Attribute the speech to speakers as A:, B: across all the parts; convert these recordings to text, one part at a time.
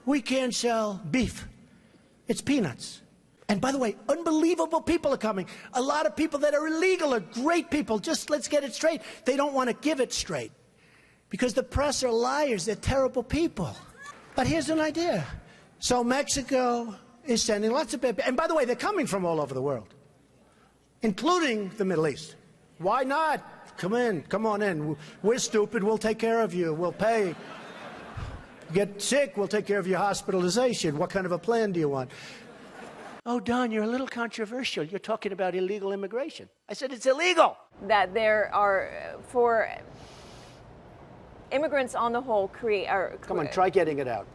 A: we can't sell beef. It's peanuts. And by the way, unbelievable people are coming. A lot of people that are illegal are great people. Just let's get it straight. They don't want to give it straight. Because the press are liars. They're terrible people. But here's an idea. So Mexico is sending lots of people. And by the way, they're coming from all over the world, including the Middle East. Why not? Come in. Come on in. We're stupid. We'll take care of you. We'll pay. Get sick. We'll take care of your hospitalization. What kind of a plan do you want? Oh, Don, you're a little controversial. You're talking about illegal immigration. I said it's illegal.
B: That there are, for immigrants on the whole,
A: Come on, try getting it out.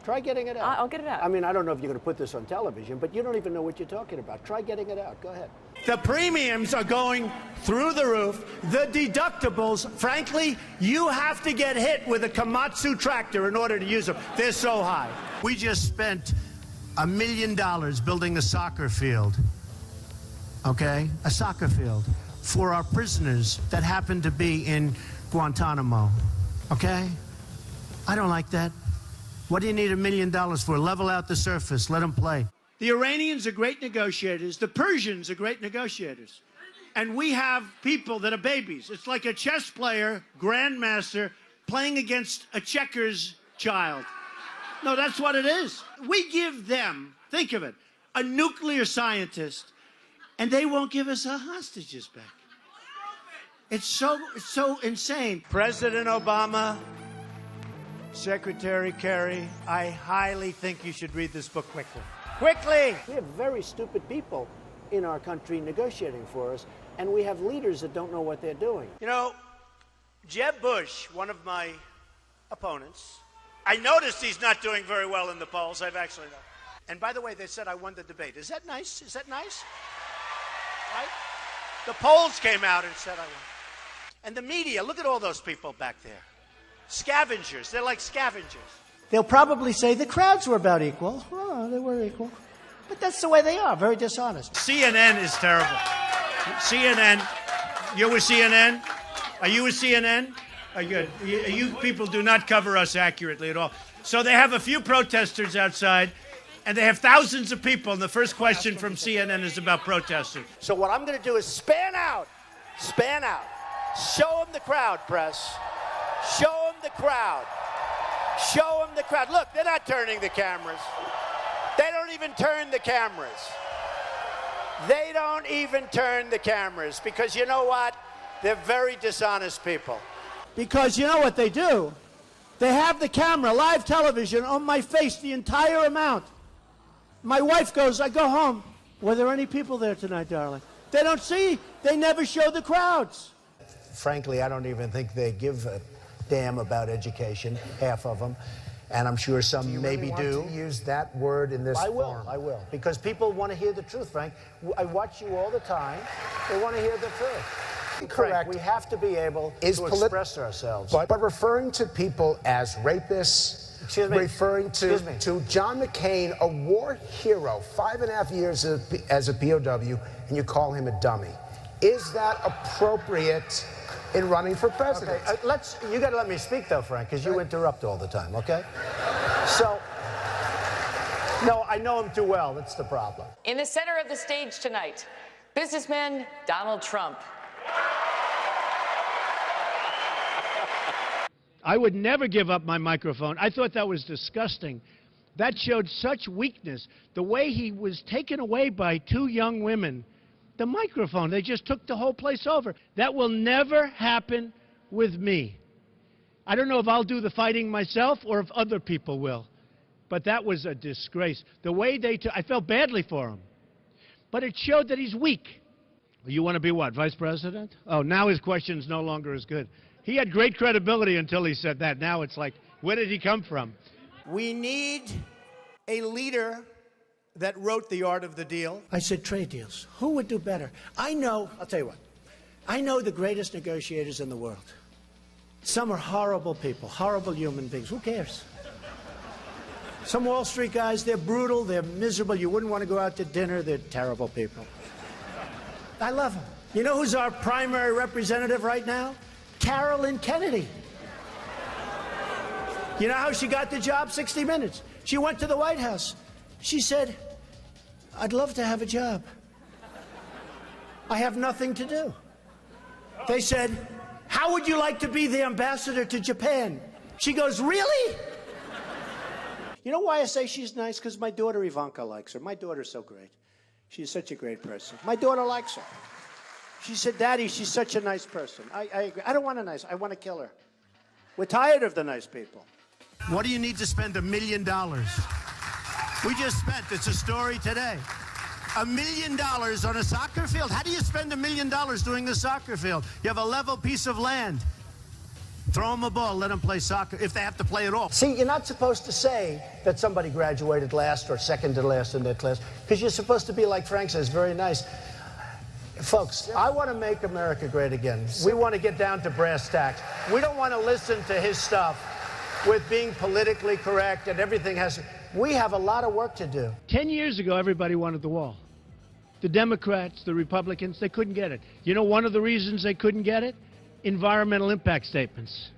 A: Try getting it out.
B: I'll get it out.
A: I mean, I don't know if you're going to put this on television, but you don't even know what you're talking about. Try getting it out. Go ahead. The premiums are going through the roof. The deductibles, frankly, you have to get hit with a Komatsu tractor in order to use them. They're so high. We just spent $1 million building a soccer field, okay? A soccer field for our prisoners that happen to be in Guantanamo, okay? I don't like that. What do you need $1 million for? Level out the surface, let them play. The Iranians are great negotiators. The Persians are great negotiators. And we have people that are babies. It's like a chess player, grandmaster, playing against a checkers child. No, that's what it is. We give them, think of it, a nuclear scientist, and they won't give us our hostages back. It's so insane. President Obama, Secretary Kerry, I highly think you should read this book quickly. Quickly! We have very stupid people in our country negotiating for us, and we have leaders that don't know what they're doing. You know, Jeb Bush, one of my opponents, I noticed he's not doing very well in the polls. I've actually known. And by the way, they said I won the debate. Is that nice? Is that nice? Right? The polls came out and said I won. And the media, look at all those people back there. Scavengers. They're like scavengers. They'll probably say the crowds were about equal. Oh, they were equal. But that's the way they are, very dishonest. CNN is terrible. CNN. You're with CNN? Are you with CNN? You people do not cover us accurately at all. So they have a few protesters outside, and they have thousands of people, and the first question from CNN is about protesters. So what I'm going to do is span out. Show them the crowd, press. Show them the crowd. Show them the crowd. Look, they're not turning the cameras. They don't even turn the cameras. They don't even turn the cameras because you know what? They're very dishonest people. Because you know what they do? They have the camera, live television, on my face the entire amount. My wife goes, I go home. Were there any people there tonight, darling? They don't see. They never show the crowds. Frankly, I don't even think they give a damn about education, half of them. And I'm sure some maybe do.
C: You want to use that word in this form?
A: I will. Because people want to hear the truth, Frank. I watch you all the time. They want to hear the truth.
C: Correct.
A: We have to be able to express ourselves.
C: But referring to people as rapists, referring to John McCain, a war hero, 5.5 years as a POW, and you call him a dummy. Is that appropriate in running for president?
A: Okay, you got to let me speak, though, Frank, because you interrupt all the time, okay? So, no, I know him too well. That's the problem.
D: In the center of the stage tonight, businessman Donald Trump.
A: I would never give up my microphone. I thought that was disgusting. That showed such weakness. The way he was taken away by two young women. The microphone, they just took the whole place over. That will never happen with me. I don't know if I'll do the fighting myself or if other people will. But that was a disgrace. The way they took, I felt badly for him. But it showed that he's weak. You want to be what, vice president? Oh, now his question's no longer as good. He had great credibility until he said that. Now it's like, where did he come from? We need a leader that wrote The Art of the Deal. I said trade deals. Who would do better? I know, I'll tell you what. I know the greatest negotiators in the world. Some are horrible people, horrible human beings. Who cares? Some Wall Street guys, they're brutal, they're miserable. You wouldn't want to go out to dinner. They're terrible people. I love them. You know who's our primary representative right now? Carolyn Kennedy. You know how she got the job? 60 Minutes. She went to the White House. She said, I'd love to have a job. I have nothing to do. They said, how would you like to be the ambassador to Japan? She goes, really? You know why I say she's nice? Because my daughter Ivanka likes her. My daughter's so great. She's such a great person. My daughter likes her. She said, Daddy, she's such a nice person. I agree. I don't want a nice, I want to kill her. We're tired of the nice people. What do you need to spend $1 million? We just spent, it's a story today, $1 million on a soccer field. How do you spend $1 million doing the soccer field? You have a level piece of land. Throw them a ball, let them play soccer, if they have to play at all. See, you're not supposed to say that somebody graduated last or second to last in their class, because you're supposed to be like Frank says, very nice. Folks, I want to make America great again. We want to get down to brass tacks. We don't want to listen to his stuff with being politically correct and everything has... We have a lot of work to do.
E: 10 years ago, everybody wanted the wall. The Democrats, the Republicans, they couldn't get it. You know one of the reasons they couldn't get it? Environmental impact statements.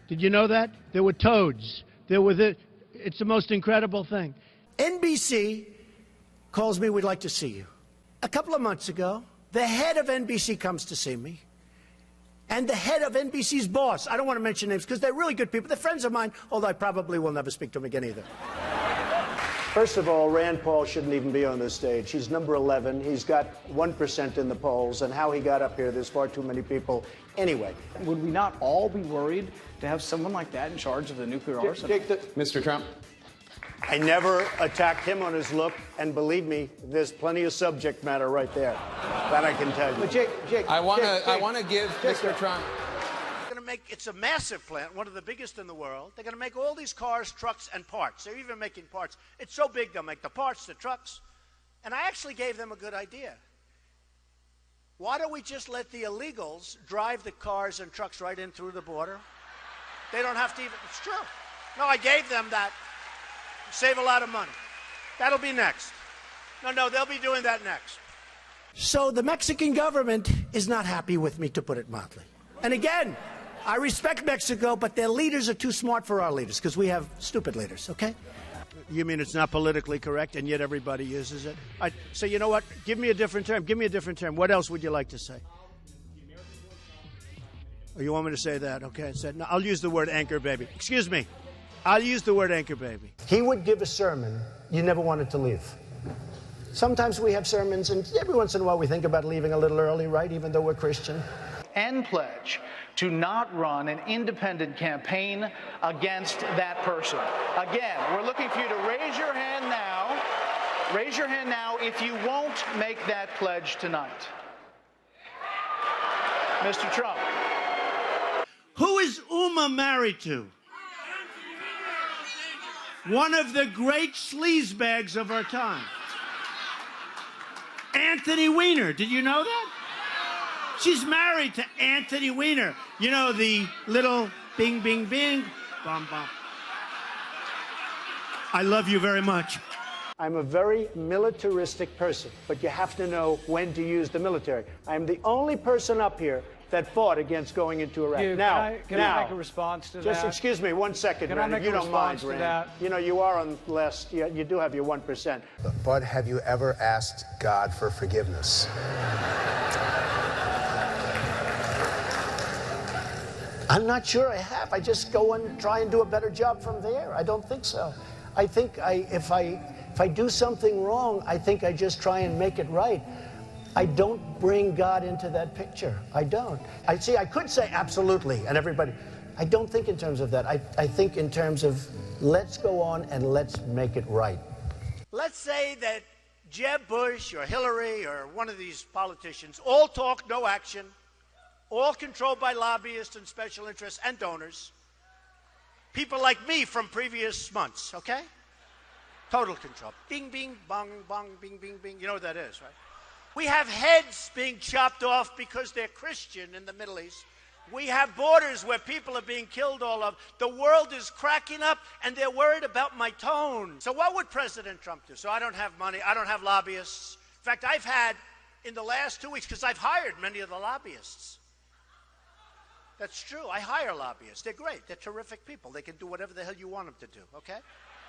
E: Did you know that? There were toads. There were it's the most incredible thing.
A: NBC calls me, we'd like to see you. A couple of months ago, the head of NBC comes to see me. And the head of NBC's boss, I don't want to mention names because they're really good people. They're friends of mine, although I probably will never speak to them again either. First of all, Rand Paul shouldn't even be on this stage. He's number 11. He's got 1% in the polls. And how he got up here, there's far too many people. Anyway.
F: Would we not all be worried to have someone like that in charge of the nuclear arsenal?
G: Mr. Trump.
A: I never attacked him on his look, and believe me, there's plenty of subject matter right there. That I can tell you.
F: But Jake,
G: I want to give Mr. Trump.
A: It's a massive plant, one of the biggest in the world. They're going to make all these cars, trucks, and parts. They're even making parts. It's so big, they'll make the parts, the trucks. And I actually gave them a good idea. Why don't we just let the illegals drive the cars and trucks right in through the border? They don't have to even, it's true. No, I gave them that. Save a lot of money. That'll be next. No, they'll be doing that next. So the Mexican government is not happy with me, to put it mildly. And again, I respect Mexico, but their leaders are too smart for our leaders, because we have stupid leaders, okay? You mean it's not politically correct, and yet everybody uses it? So you know what? Give me a different term. Give me a different term. What else would you like to say? Oh, you want me to say that? Okay. No, I'll use the word anchor baby. Excuse me. I'll use the word anchor baby. He would give a sermon you never wanted to leave. Sometimes we have sermons, and every once in a while we think about leaving a little early, right, even though we're Christian.
F: and pledge to not run an independent campaign against that person. Again, we're looking for you to raise your hand now. Raise your hand now if you won't make that pledge tonight. Mr. Trump.
A: Who is Uma married to? One of the great sleazebags of our time. Anthony Weiner. Did you know that? She's married to Anthony Weiner. You know, the little bing, bing, bing, bum, bum. I love you very much. I'm a very militaristic person, but you have to know when to use the military. I'm the only person up here that fought against going into Iraq.
F: Can I make a response to that?
A: Just excuse me 1 second, Rand, if you don't mind, Rand. You know, you are on less, you do have your 1%.
C: But have you ever asked God for forgiveness?
A: I'm not sure I have. I just go and try and do a better job from there. I don't think so. I think if I do something wrong, I think I just try and make it right. I don't bring God into that picture. I don't. I could say absolutely, and everybody. I don't think in terms of that. I think in terms of let's go on and let's make it right. Let's say that Jeb Bush or Hillary or one of these politicians, all talk, no action, all controlled by lobbyists and special interests and donors. People like me from previous months, okay? Total control. Bing, bing, bong, bong, bing, bing, bing. You know what that is, right? We have heads being chopped off because they're Christian in the Middle East. We have borders where people are being killed all over. The world is cracking up, and they're worried about my tone. So what would President Trump do? So I don't have money. I don't have lobbyists. In fact, I've had, in the last 2 weeks, because I've hired many of the lobbyists. That's true. I hire lobbyists. They're great. They're terrific people. They can do whatever the hell you want them to do, okay?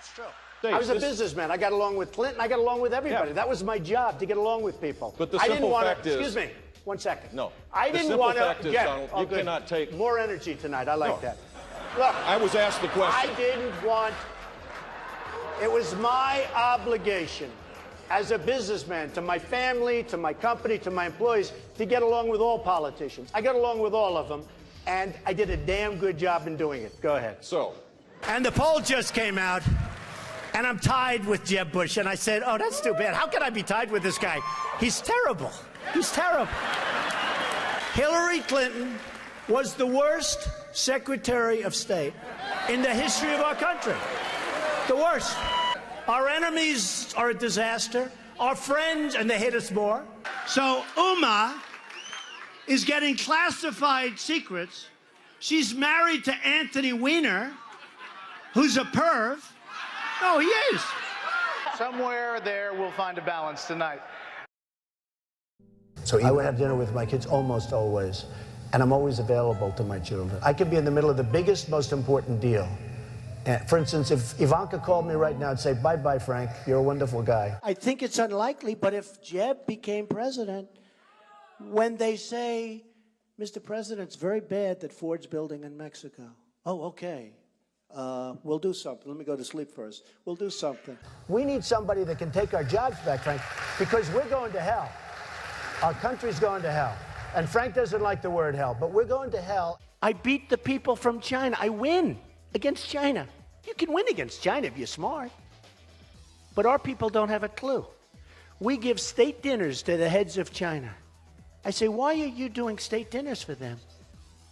A: It's true. I was a
H: this-
A: businessman. I got along with Clinton. I got along with everybody.
H: Yeah.
A: That was my job, to get along with people.
H: But the
A: I didn't
H: simple
A: want
H: fact is-
A: Excuse me. 1 second.
H: No.
A: I
H: The
A: didn't
H: simple
A: want
H: fact
A: to
H: is,
A: get
H: Donald, you cannot take-
A: more energy tonight. I like
H: No.
A: that. Look,
H: I was asked the question.
A: I didn't want. It was my obligation as a businessman to my family, to my company, to my employees, to get along with all politicians. I got along with all of them, and I did a damn good job in doing it. Go ahead.
H: So,
A: And the poll just came out, and I'm tied with Jeb Bush. And I said, oh, that's too bad. How can I be tied with this guy? He's terrible. He's terrible. Hillary Clinton was the worst Secretary of State in the history of our country. The worst. Our enemies are a disaster. Our friends, and they hate us more. So Uma is getting classified secrets. She's married to Anthony Weiner, who's a perv. No, he is.
F: Somewhere there, we'll find a balance tonight.
C: So
A: I would have dinner with my kids almost always, and I'm always available to my children. I could be in the middle of the biggest, most important deal. For instance, if Ivanka called me right now and say, bye-bye, Frank, you're a wonderful guy. I think it's unlikely, but if Jeb became president, when they say, Mr. President, it's very bad that Ford's building in Mexico. Oh, okay. We'll do something. Let me go to sleep first. We'll do something. We need somebody that can take our jobs back, Frank, because we're going to hell. Our country's going to hell. And Frank doesn't like the word hell, but we're going to hell. I beat the people from China. I win against China. You can win against China if you're smart. But our people don't have a clue. We give state dinners to the heads of China. I say, why are you doing state dinners for them?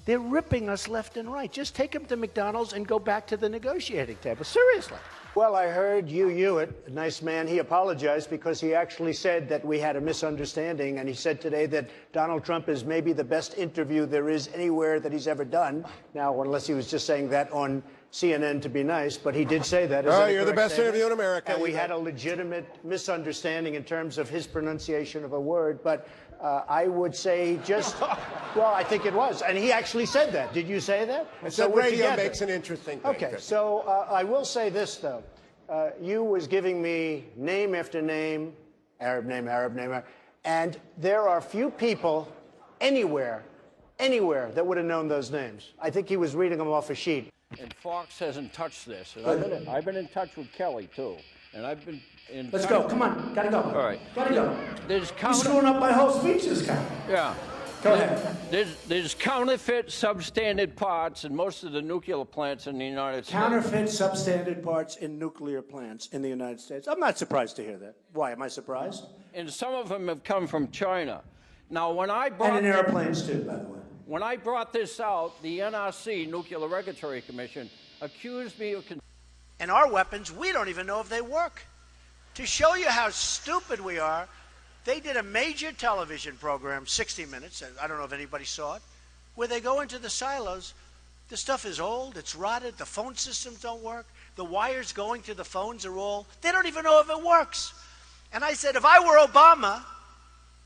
A: They're ripping us left and right. Just take them to McDonald's and go back to the negotiating table. Seriously. Well, I heard Hugh Hewitt, a nice man, he apologized because he actually said that we had a misunderstanding, and he said today that Donald Trump is maybe the best interview there is anywhere that he's ever done. Now, unless he was just saying that on CNN to be nice, but he did say that.
I: Oh, you're the best interview in America.
A: And we had a legitimate misunderstanding in terms of his pronunciation of a word, but I would say just, well, I think it was. And he actually said that. Did you say that?
I: And so radio makes an interesting thing.
A: Okay, so I will say this, though. You was giving me name after name, Arab name, and there are few people anywhere that would have known those names. I think he was reading them off a sheet.
J: And Fox hasn't touched this. And I've been in touch with Kelly, too. And I've been in
A: Let's go. Come on. Gotta go.
J: All right.
A: Gotta go.
J: There's
A: You're screwing up my whole speech, this guy.
J: Yeah.
A: Go ahead.
J: There's counterfeit substandard parts in most of the nuclear plants in the United States.
A: Counterfeit substandard parts in nuclear plants in the United States. I'm not surprised to hear that. Why? Am I surprised?
J: And some of them have come from China. Now, when I brought...
A: And in airplanes, too, by the way.
J: When I brought this out, the NRC, Nuclear Regulatory Commission, accused me of...
A: And our weapons, we don't even know if they work. To show you how stupid we are, they did a major television program, 60 Minutes, I don't know if anybody saw it, where they go into the silos. The stuff is old, it's rotted, the phone systems don't work, the wires going to the phones are all, they don't even know if it works. And I said, if I were Obama,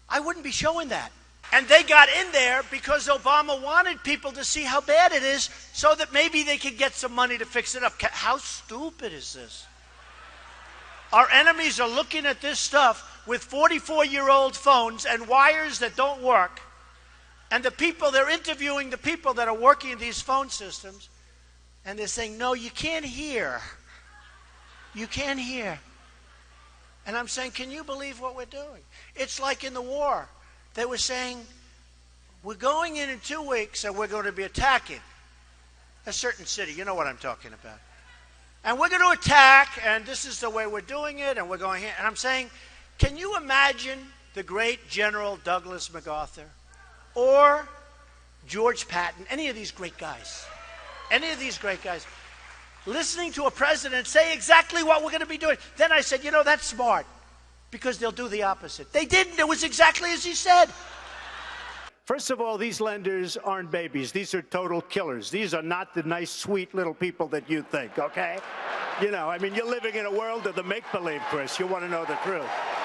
A: I wouldn't be showing that. And they got in there because Obama wanted people to see how bad it is so that maybe they could get some money to fix it up. How stupid is this? Our enemies are looking at this stuff with 44-year-old phones and wires that don't work. And the people, they're interviewing the people that are working in these phone systems. And they're saying, no, you can't hear. You can't hear. And I'm saying, can you believe what we're doing? It's like in the war. They were saying, we're going in 2 weeks and we're going to be attacking a certain city. You know what I'm talking about. And we're going to attack, and this is the way we're doing it, and we're going here. And I'm saying, can you imagine the great General Douglas MacArthur or George Patton, any of these great guys, listening to a president say exactly what we're going to be doing? Then I said, you know, that's smart, because they'll do the opposite. They didn't. It was exactly as he said. First of all, these lenders aren't babies. These are total killers. These are not the nice, sweet little people that you think, okay? You know, I mean, you're living in a world of the make-believe, Chris. You want to know the truth.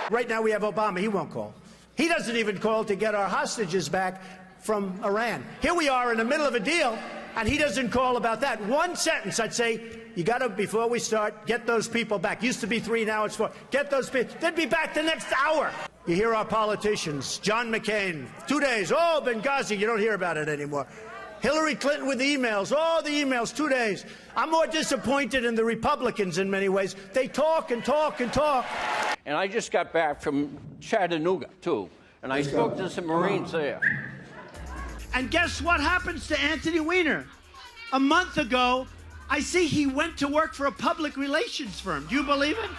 A: Right now we have Obama. He won't call. He doesn't even call to get our hostages back from Iran. Here we are in the middle of a deal, and he doesn't call about that. One sentence, I'd say, You got to, before we start, get those people back. Used to be 3, now it's 4. Get those people. They'd be back the next hour. You hear our politicians. John McCain, 2 days. Oh, Benghazi, you don't hear about it anymore. Hillary Clinton with the emails. Oh, the emails, 2 days. I'm more disappointed in the Republicans in many ways. They talk and talk and talk.
J: And I just got back from Chattanooga, too. And I spoke to some Marines there.
E: And guess what happens to Anthony Weiner? A month ago, I see he went to work for a public relations firm. Do you believe it?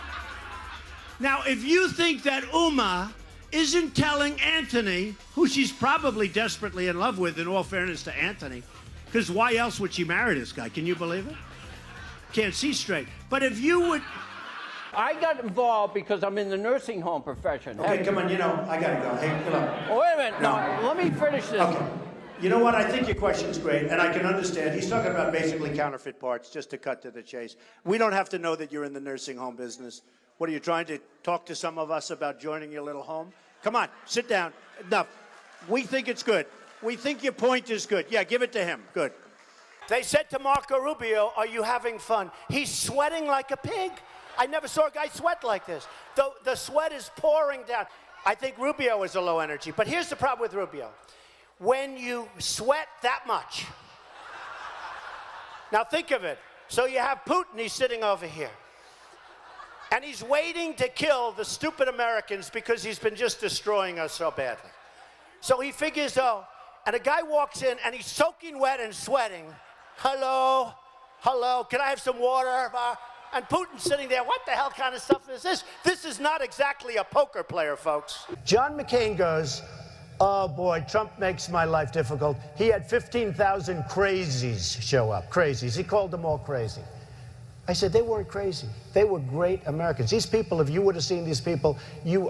E: Now, if you think that Uma isn't telling Anthony, who she's probably desperately in love with, in all fairness to Anthony, because why else would she marry this guy? Can you believe it? Can't see straight. But if you would...
J: I got involved because I'm in the nursing home profession.
A: Okay, come on, I got to go. Hey, come on.
J: Oh, wait a minute. No, let me finish this.
A: Okay. You know what? I think your question's great, and I can understand. He's talking about basically counterfeit parts, just to cut to the chase. We don't have to know that you're in the nursing home business. What, are you trying to talk to some of us about joining your little home? Come on, sit down. Enough. We think it's good. We think your point is good. Yeah, give it to him. Good. They said to Marco Rubio, are you having fun? He's sweating like a pig. I never saw a guy sweat like this. The sweat is pouring down. I think Rubio is a low energy, but here's the problem with Rubio. When you sweat that much, now think of it. So you have Putin, he's sitting over here. And he's waiting to kill the stupid Americans because he's been just destroying us so badly. So he figures, and a guy walks in and he's soaking wet and sweating. Hello, can I have some water? And Putin's sitting there, what the hell kind of stuff is this? This is not exactly a poker player, folks. John McCain goes, oh boy, Trump makes my life difficult. He had 15,000 crazies show up, crazies. He called them all crazy. I said, they weren't crazy. They were great Americans. These people, if you would have seen these people,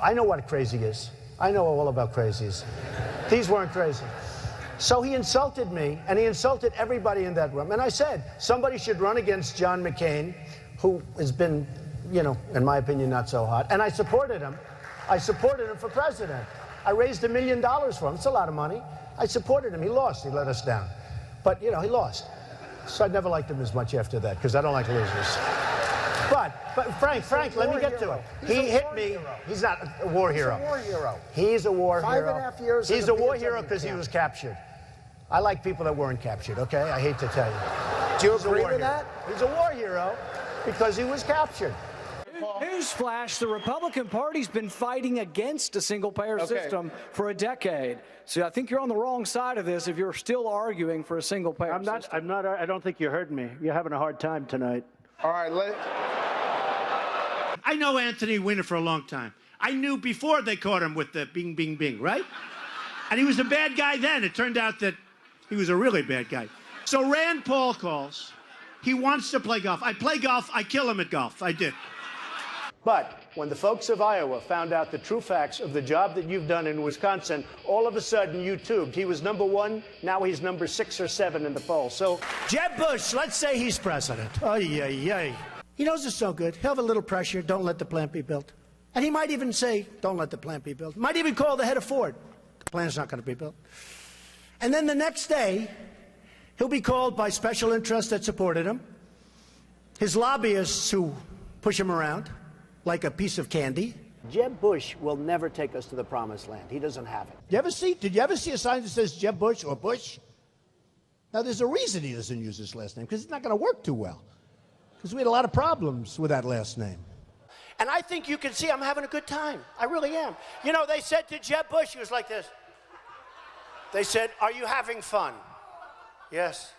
A: I know what crazy is. I know all about crazies. These weren't crazy. So he insulted me, and he insulted everybody in that room. And I said, somebody should run against John McCain, who has been, in my opinion, not so hot. And I supported him. I supported him for president. I raised $1 million for him. It's a lot of money. I supported him. He lost. He let us down. But, he lost. So I never liked him as much after that, because I don't like losers. But Frank, let me get to it. He hit me. He's not a war hero. He's a war hero. He's a war hero.
C: 5.5 years.
A: He's a war hero because he was captured. I like people that weren't captured, okay? I hate to tell you.
C: Do you agree with that?
A: He's a war hero because he was captured.
K: Newsflash, the Republican Party's been fighting against a single-payer system for a decade. So I think you're on the wrong side of this if you're still arguing for a single-payer system.
A: I don't think you heard me. You're having a hard time tonight.
G: All right,
E: I know Anthony Weiner for a long time. I knew before they caught him with the bing, bing, bing, right? And he was a bad guy then. It turned out that he was a really bad guy. So Rand Paul calls. He wants to play golf. I play golf. I kill him at golf. I did.
A: But when the folks of Iowa found out the true facts of the job that you've done in Wisconsin, all of a sudden you tubed. He was #1, now he's number 6 or 7 in the poll. So Jeb Bush, let's say he's president. He knows it's so good. He'll have a little pressure. Don't let the plant be built. And he might even say, don't let the plant be built. Might even call the head of Ford. The plant's not going to be built. And then the next day, he'll be called by special interests that supported him, his lobbyists who push him around like a piece of candy. Jeb Bush will never take us to the promised land. He doesn't have it. Did you ever see a sign that says Jeb Bush or Bush? Now, there's a reason he doesn't use his last name, because it's not going to work too well. Because we had a lot of problems with that last name. And I think you can see I'm having a good time. I really am. They said to Jeb Bush, he was like this. They said, are you having fun? Yes.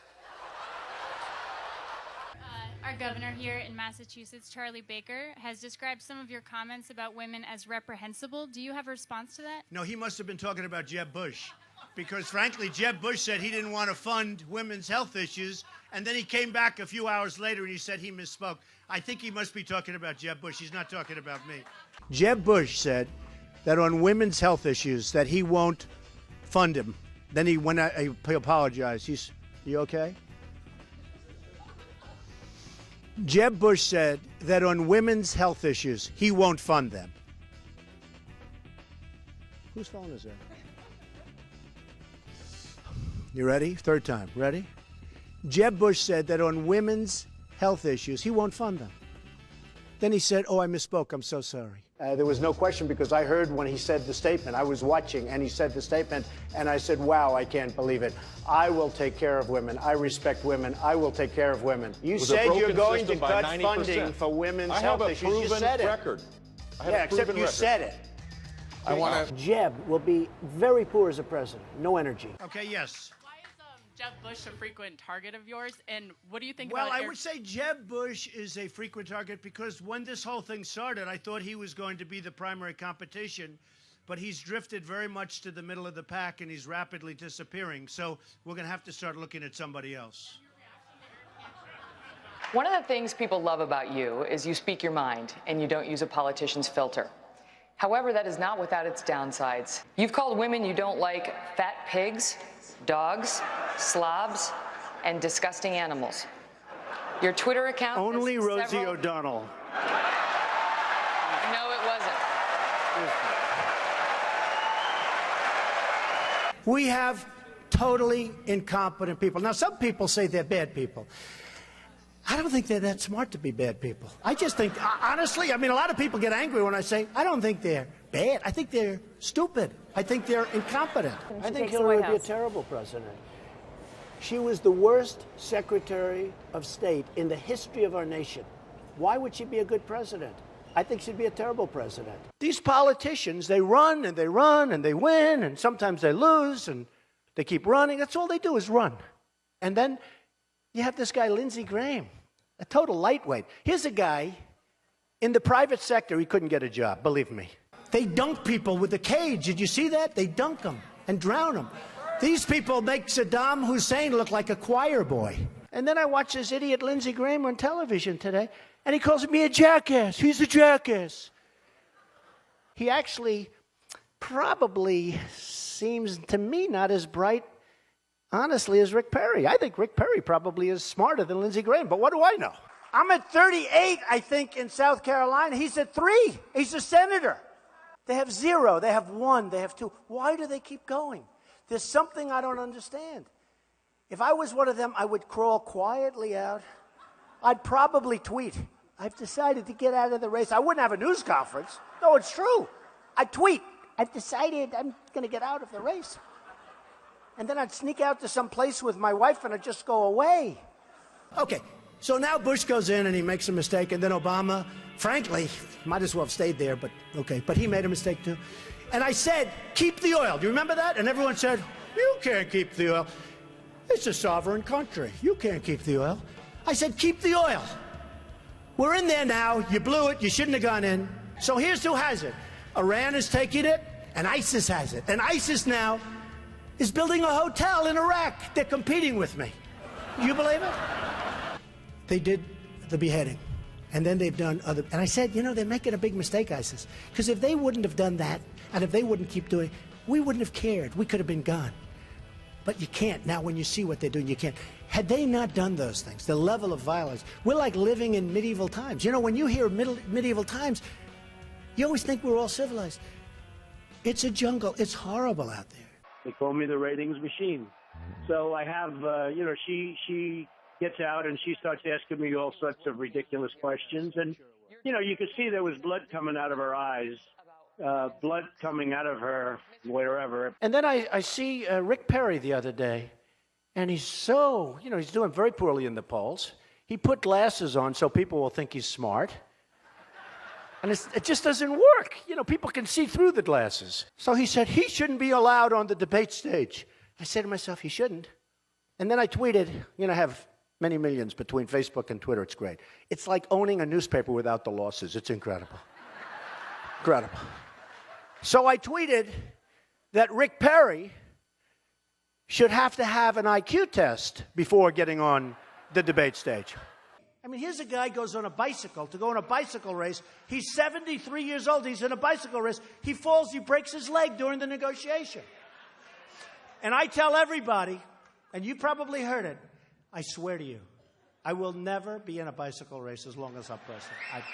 L: Our governor here in Massachusetts, Charlie Baker, has described some of your comments about women as reprehensible. Do you have a response to that?
E: No, he must have been talking about Jeb Bush. Because, frankly, Jeb Bush said he didn't want to fund women's health issues, and then he came back a few hours later and he said he misspoke. I think he must be talking about Jeb Bush. He's not talking about me. Jeb Bush said that on women's health issues that he won't fund him. Then he apologized. You okay? Jeb Bush said that on women's health issues, he won't fund them. Whose phone is that? You ready? Third time. Ready? Jeb Bush said that on women's
A: health issues, he won't fund them. Then he said, oh, I misspoke, I'm so sorry. There was no question because I heard when he said the statement. I was watching and he said the statement and I said, wow, I can't believe it. I will take care of women. I respect women. I will take care of women. You said you're going to cut funding for women's health issues. You said it. Yeah, except you said it.
G: I want to.
A: Jeb will be very poor as a president. No energy.
E: Okay, yes.
M: Jeb Bush a frequent target of yours, and what do you think
E: Well,
M: about
E: I would say Jeb Bush is a frequent target because when this whole thing started, I thought he was going to be the primary competition, but he's drifted very much to the middle of the pack, and he's rapidly disappearing. So we're going to have to start looking at somebody else.
D: One of the things people love about you is you speak your mind, and you don't use a politician's filter. However, that is not without its downsides. You've called women you don't like fat pigs, dogs, slobs, and disgusting animals. Your Twitter account...
A: Only Rosie O'Donnell.
D: No, it wasn't.
A: We have totally incompetent people. Now, some people say they're bad people. I don't think they're that smart to be bad people. I just think, honestly, I mean, a lot of people get angry when I say, I don't think they're bad. I think they're stupid. I think they're incompetent. I think Hillary would be a terrible president. She was the worst Secretary of State in the history of our nation. Why would she be a good president? I think she'd be a terrible president. These politicians, they run and they run and they win and sometimes they lose and they keep running. That's all they do is run. And then you have this guy, Lindsey Graham, a total lightweight. Here's a guy in the private sector, he couldn't get a job, believe me. They dunk people with a cage. Did you see that? They dunk them and drown them. These people make Saddam Hussein look like a choir boy. And then I watch this idiot Lindsey Graham on television today, and he calls me a jackass. He's a jackass. He actually probably seems to me not as bright, honestly, as Rick Perry. I think Rick Perry probably is smarter than Lindsey Graham, but what do I know? I'm at 38, I think, in South Carolina. He's at 3. He's a senator. They have 0, they have 1, they have 2. Why do they keep going? There's something I don't understand. If I was one of them, I would crawl quietly out. I'd probably tweet, I've decided to get out of the race. I wouldn't have a news conference. No, it's true. I'd tweet, I've decided I'm going to get out of the race. And then I'd sneak out to some place with my wife and I'd just go away. Okay, so now Bush goes in and he makes a mistake, and then Obama, frankly, might as well have stayed there, but okay, but he made a mistake too. And I said, keep the oil. Do you remember that? And everyone said, you can't keep the oil. It's a sovereign country. You can't keep the oil. I said, keep the oil. We're in there now. You blew it. You shouldn't have gone in. So here's who has it. Iran is taking it, and ISIS has it. And ISIS now is building a hotel in Iraq. They're competing with me. You believe it? They did the beheading. And then they've done other... And I said, you know, they're making a big mistake, ISIS. Because if they wouldn't have done that, and if they wouldn't keep doing it, we wouldn't have cared. We could have been gone. But you can't. Now, when you see what they're doing, you can't. Had they not done those things, the level of violence, we're like living in medieval times. You know, when you hear medieval times, you always think we're all civilized. It's a jungle. It's horrible out there.
N: They call me the ratings machine. So I have, you know, she gets out and she starts asking me all sorts of ridiculous questions. And, you know, you could see there was blood coming out of her eyes, blood coming out of her wherever.
A: And then I see Rick Perry the other day, and he's so, you know, he's doing very poorly in the polls. He put glasses on so people will think he's smart. And it just doesn't work. You know, people can see through the glasses. So he said he shouldn't be allowed on the debate stage. I said to myself, he shouldn't. And then I tweeted, you know, I have many millions between Facebook and Twitter. It's great. It's like owning a newspaper without the losses. It's incredible. Incredible. So I tweeted that Rick Perry should have to have an IQ test before getting on the debate stage. I mean, here's a guy goes on a bicycle to go on a bicycle race. He's 73 years old. He's in a bicycle race. He falls. He breaks his leg during the negotiation. And I tell everybody, and you probably heard it, I swear to you, I will never be in a bicycle race as long as I'm president.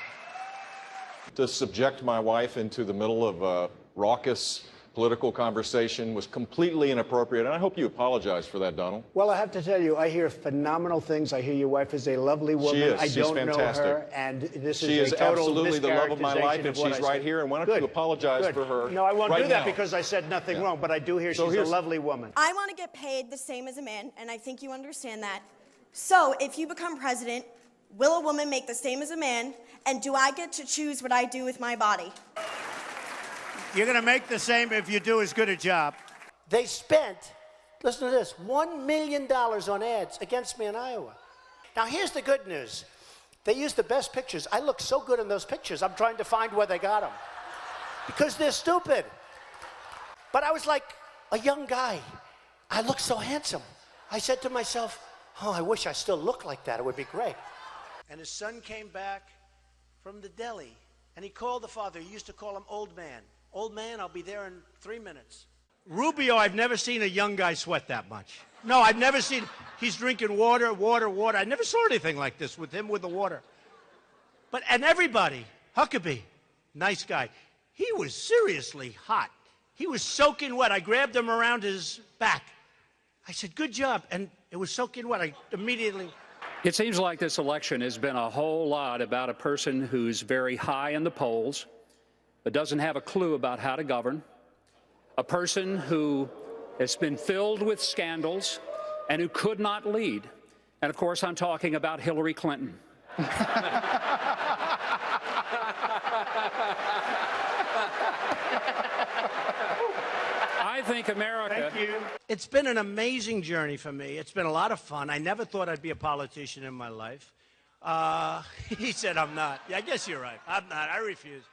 H: To subject my wife into the middle of a raucous political conversation was completely inappropriate, and I hope you apologize for that, Donald.
A: Well, I have to tell you, I hear phenomenal things. I hear your wife is a lovely woman.
H: She is.
A: I
H: She's
A: don't
H: fantastic.
A: know her, and this
H: She
A: is
H: is
A: a total
H: absolutely the love of my life, and
A: mischaracterization of what
H: she's
A: I
H: right
A: said.
H: here, and why don't
A: Good.
H: you apologize
A: Good.
H: for her?
A: No, I won't
H: right
A: do that
H: now.
A: because I said nothing wrong, but I do hear
H: So
A: she's a
H: here's-
A: lovely woman.
O: I want to get paid the same as a man, and I think you understand that. So if you become president, will a woman make the same as a man, and do I get to choose what I do with my body?
A: You're going to make the same if you do as good a job. They spent, listen to this, $1 million on ads against me in Iowa. Now, here's the good news. They used the best pictures. I look so good in those pictures, I'm trying to find where they got them. Because they're stupid. But I was like a young guy. I look so handsome. I said to myself, oh, I wish I still looked like that. It would be great. And his son came back from the deli, and he called the father. He used to call him Old Man. Old Man, I'll be there in 3 minutes. Rubio, I've never seen a young guy sweat that much. No, I've never seen, he's drinking water. I never saw anything like this with him with the water. And everybody, Huckabee, nice guy, he was seriously hot. He was soaking wet. I grabbed him around his back. I said, good job. And it was soaking wet. I immediately...
P: It seems like this election has been a whole lot about a person who's very high in the polls, but doesn't have a clue about how to govern, a person who has been filled with scandals and who could not lead. And of course, I'm talking about Hillary Clinton. I think America...
A: Thank you. It's been an amazing journey for me. It's been a lot of fun. I never thought I'd be a politician in my life. He said I'm not. Yeah, I guess you're right. I'm not. I refuse.